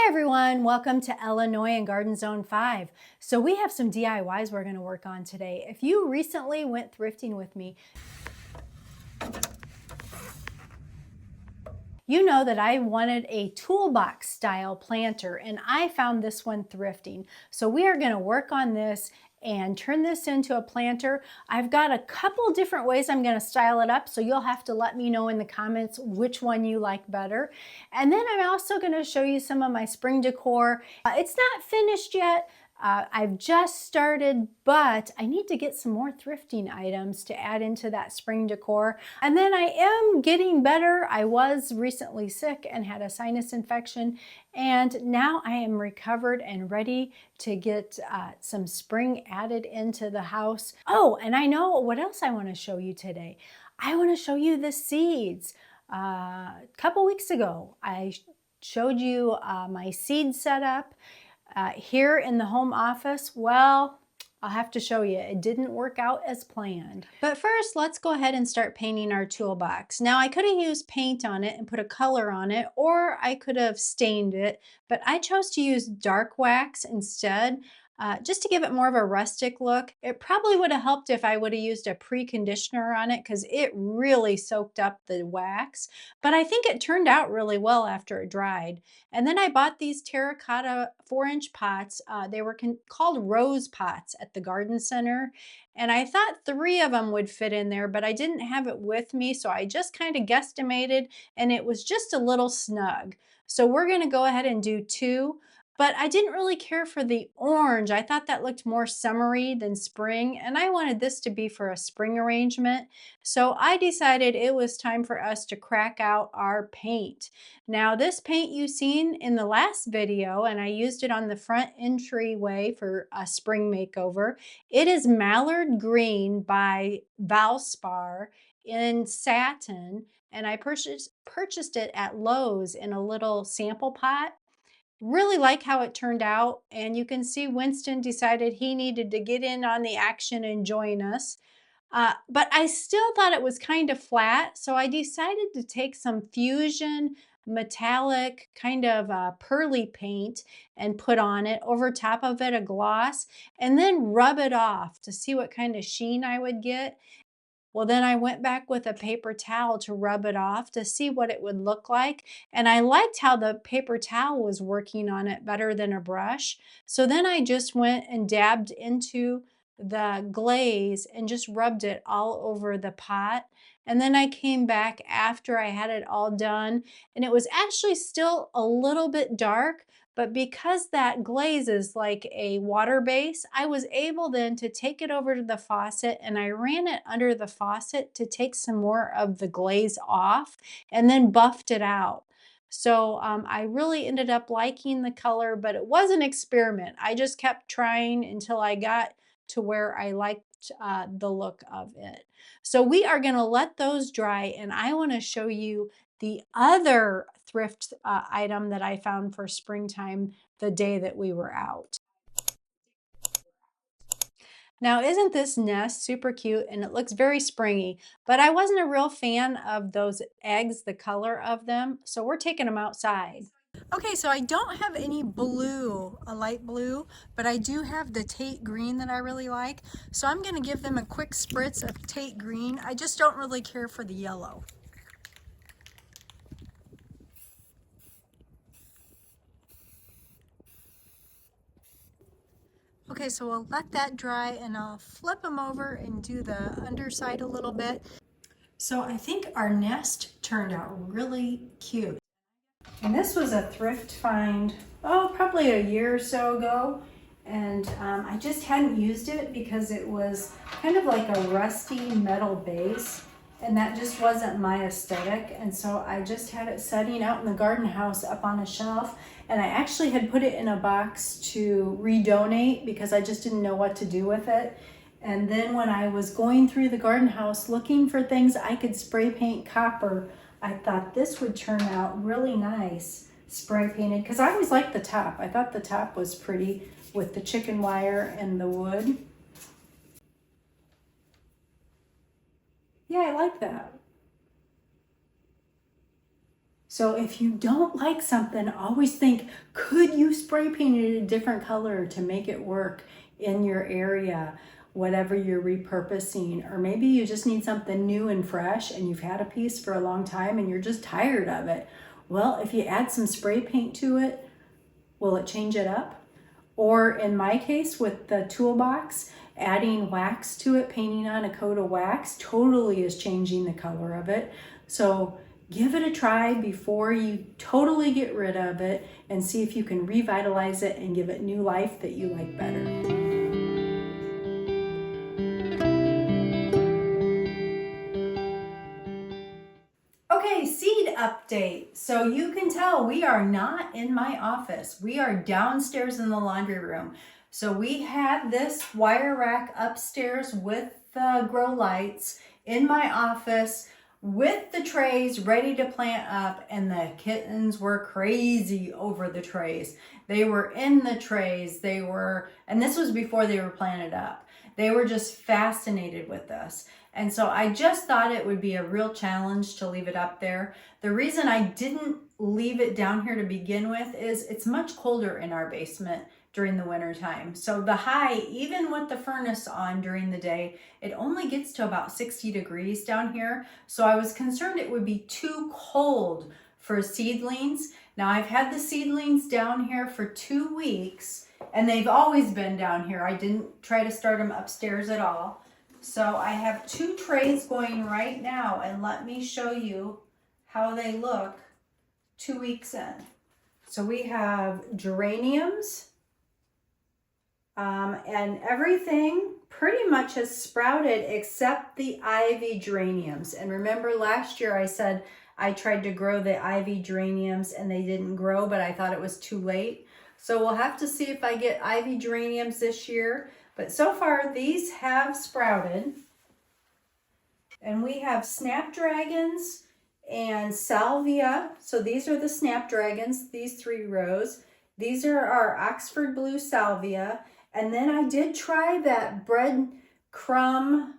Hi everyone, welcome to Illinois and Garden Zone 5. So we have some DIYs we're going to work on today. If you recently went thrifting with me, you know that I wanted a toolbox style planter and I found this one thrifting. So we are going to work on this and turn this into a planter. I've got a couple different ways I'm going to style it up, so you'll have to let me know in the comments which one you like better. And then I'm also going to show you some of my spring decor. It's not finished yet. I've just started, but I need to get some more thrifting items to add into that spring decor. And then I am getting better. I was recently sick and had a sinus infection, and now I am recovered and ready to get some spring added into the house. Oh, and I know what else I want to show you today. I want to show you the seeds. A couple weeks ago, I showed you my seed setup. Here in the home office, well, I'll have to show you. It didn't work out as planned. But first, let's go ahead and start painting our toolbox. Now, I could have used paint on it and put a color on it, or I could have stained it, but I chose to use dark wax instead. Just to give it more of a rustic look. It probably would have helped if I would have used a pre-conditioner on it because it really soaked up the wax, but I think it turned out really well after it dried. And then I bought these terracotta 4-inch pots. They were called rose pots at the garden center. And I thought 3 of them would fit in there, but I didn't have it with me. So I just kind of guesstimated and it was just a little snug. So we're going to go ahead and do 2. But I didn't really care for the orange. I thought that looked more summery than spring, and I wanted this to be for a spring arrangement. So I decided it was time for us to crack out our paint. Now, this paint you've seen in the last video, and I used it on the front entryway for a spring makeover. It is Mallard Green by Valspar in Satin, and I purchased it at Lowe's in a little sample pot. Really like how it turned out, and you can see Winston decided he needed to get in on the action and join us. But I still thought it was kind of flat, so I decided to take some Fusion metallic kind of pearly paint and put on it, over top of it a gloss, and then rub it off to see what kind of sheen I would get. Well, then I went back with a paper towel to rub it off to see what it would look like. And I liked how the paper towel was working on it better than a brush. So then I just went and dabbed into the glaze and just rubbed it all over the pot. And then I came back after I had it all done, and it was actually still a little bit dark, but because that glaze is like a water base, I was able then to take it over to the faucet and I ran it under the faucet to take some more of the glaze off and then buffed it out. So I really ended up liking the color, but it was an experiment. I just kept trying until I got to where I liked the look of it. So we are going to let those dry, and I want to show you the other thrift item that I found for springtime the day that we were out. Now, isn't this nest super cute? And it looks very springy, but I wasn't a real fan of those eggs, the color of them, so we're taking them outside. Okay, so I don't have any blue, a light blue, but I do have the Tate green that I really like. So I'm going to give them a quick spritz of Tate green. I just don't really care for the yellow. Okay, so we'll let that dry and I'll flip them over and do the underside a little bit. So I think our nest turned out really cute. And this was a thrift find, oh, probably a year or so ago. And I just hadn't used it because it was kind of like a rusty metal base. And that just wasn't my aesthetic. And so I just had it setting out in the garden house up on a shelf. And I actually had put it in a box to redonate because I just didn't know what to do with it. And then when I was going through the garden house looking for things I could spray paint copper, I thought this would turn out really nice spray painted, because I always liked the top. I thought the top was pretty with the chicken wire and the wood. Yeah, I like that. So if you don't like something, always think, could you spray paint it a different color to make it work in your area, whatever you're repurposing? Or maybe you just need something new and fresh and you've had a piece for a long time and you're just tired of it. Well, if you add some spray paint to it, will it change it up? Or in my case with the Toolbox, adding wax to it, painting on a coat of wax, totally is changing the color of it. So give it a try before you totally get rid of it and see if you can revitalize it and give it new life that you like better. Okay, seed update. So you can tell we are not in my office. We are downstairs in the laundry room. So we had this wire rack upstairs with the grow lights in my office with the trays ready to plant up, and the kittens were crazy over the trays. They were in the trays. And this was before they were planted up. They were just fascinated with us. And so I just thought it would be a real challenge to leave it up there. The reason I didn't leave it down here to begin with is it's much colder in our basement during the winter time. So the high, even with the furnace on during the day, it only gets to about 60 degrees down here. So I was concerned it would be too cold for seedlings. Now I've had the seedlings down here for 2 weeks and they've always been down here. I didn't try to start them upstairs at all. So I have 2 trays going right now, and let me show you how they look 2 weeks in. So we have geraniums, and everything pretty much has sprouted except the ivy geraniums. And remember last year I said I tried to grow the ivy geraniums and they didn't grow, but I thought it was too late. So we'll have to see if I get ivy geraniums this year. But so far, these have sprouted. And we have snapdragons and salvia. So these are the snapdragons, these 3 rows. These are our Oxford blue salvia. And then I did try that breadcrumb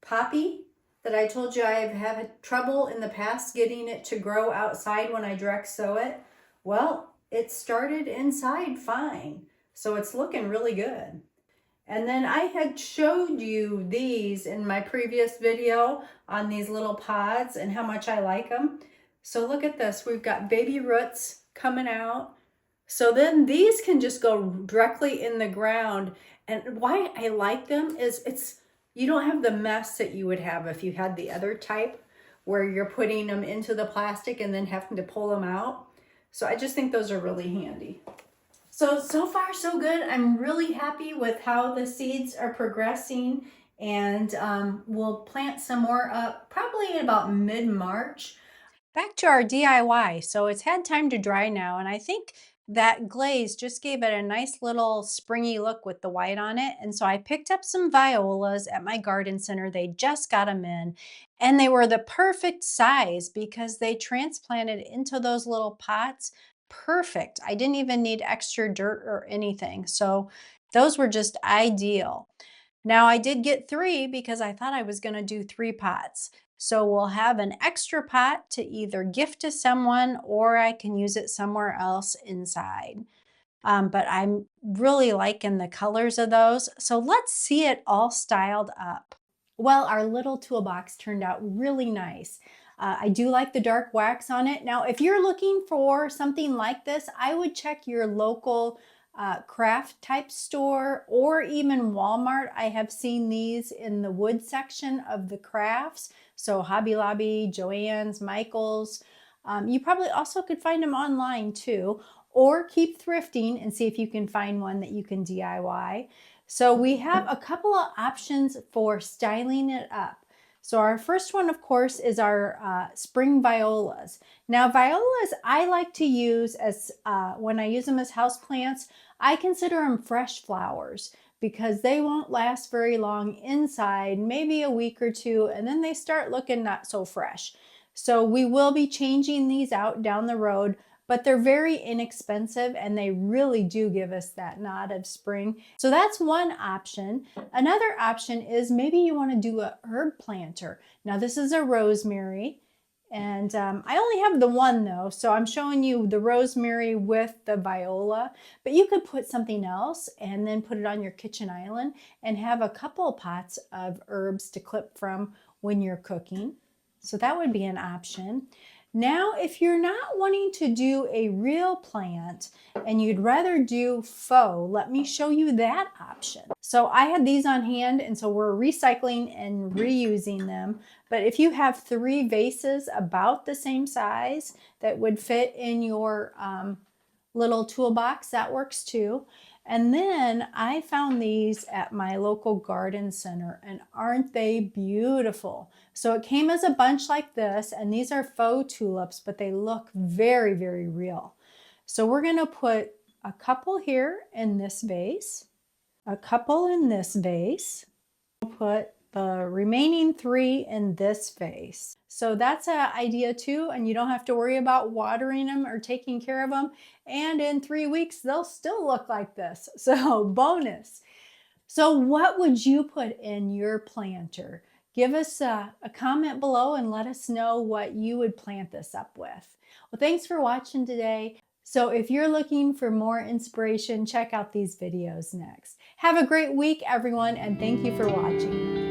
poppy that I told you I've had trouble in the past getting it to grow outside when I direct sow it. Well, it started inside fine. So it's looking really good. And then I had showed you these in my previous video on these little pods and how much I like them. So look at this, we've got baby roots coming out. So then these can just go directly in the ground. And why I like them is you don't have the mess that you would have if you had the other type where you're putting them into the plastic and then having to pull them out. So I just think those are really handy. So far so good. I'm really happy with how the seeds are progressing, and we'll plant some more up probably about mid-March. Back to our DIY. So it's had time to dry now, and I think that glaze just gave it a nice little springy look with the white on it. And so I picked up some violas at my garden center. They just got them in, and they were the perfect size because they transplanted into those little pots perfect. I didn't even need extra dirt or anything. So those were just ideal. Now I did get 3 because I thought I was going to do 3 pots. So we'll have an extra pot to either gift to someone or I can use it somewhere else inside. But I'm really liking the colors of those. So let's see it all styled up. Well, our little toolbox turned out really nice. I do like the dark wax on it. Now, if you're looking for something like this, I would check your local craft type store or even Walmart. I have seen these in the wood section of the crafts. So Hobby Lobby, Joann's, Michael's. You probably also could find them online too, or keep thrifting and see if you can find one that you can DIY. So we have a couple of options for styling it up. So our first one, of course, is our spring violas. Now, violas I like to use as, when I use them as houseplants, I consider them fresh flowers because they won't last very long inside, maybe a week or 2, and then they start looking not so fresh. So we will be changing these out down the road, but they're very inexpensive and they really do give us that nod of spring. So that's one option. Another option is maybe you want to do a herb planter. Now this is a rosemary And I only have the one though, so I'm showing you the rosemary with the viola, but you could put something else and then put it on your kitchen island and have a couple of pots of herbs to clip from when you're cooking. So that would be an option. Now, if you're not wanting to do a real plant and you'd rather do faux, let me show you that option. So I had these on hand, and so we're recycling and reusing them. But if you have 3 vases about the same size that would fit in your little toolbox, that works too. And then I found these at my local garden center, and aren't they beautiful? So it came as a bunch like this, and these are faux tulips, but they look very, very real. So we're gonna put a couple here in this vase, a couple in this vase. We'll put the remaining 3 in this vase. So that's an idea too, and you don't have to worry about watering them or taking care of them. And in 3 weeks, they'll still look like this. So bonus. So what would you put in your planter? Give us a comment below and let us know what you would plant this up with. Well, thanks for watching today. So if you're looking for more inspiration, check out these videos next. Have a great week, everyone, and thank you for watching.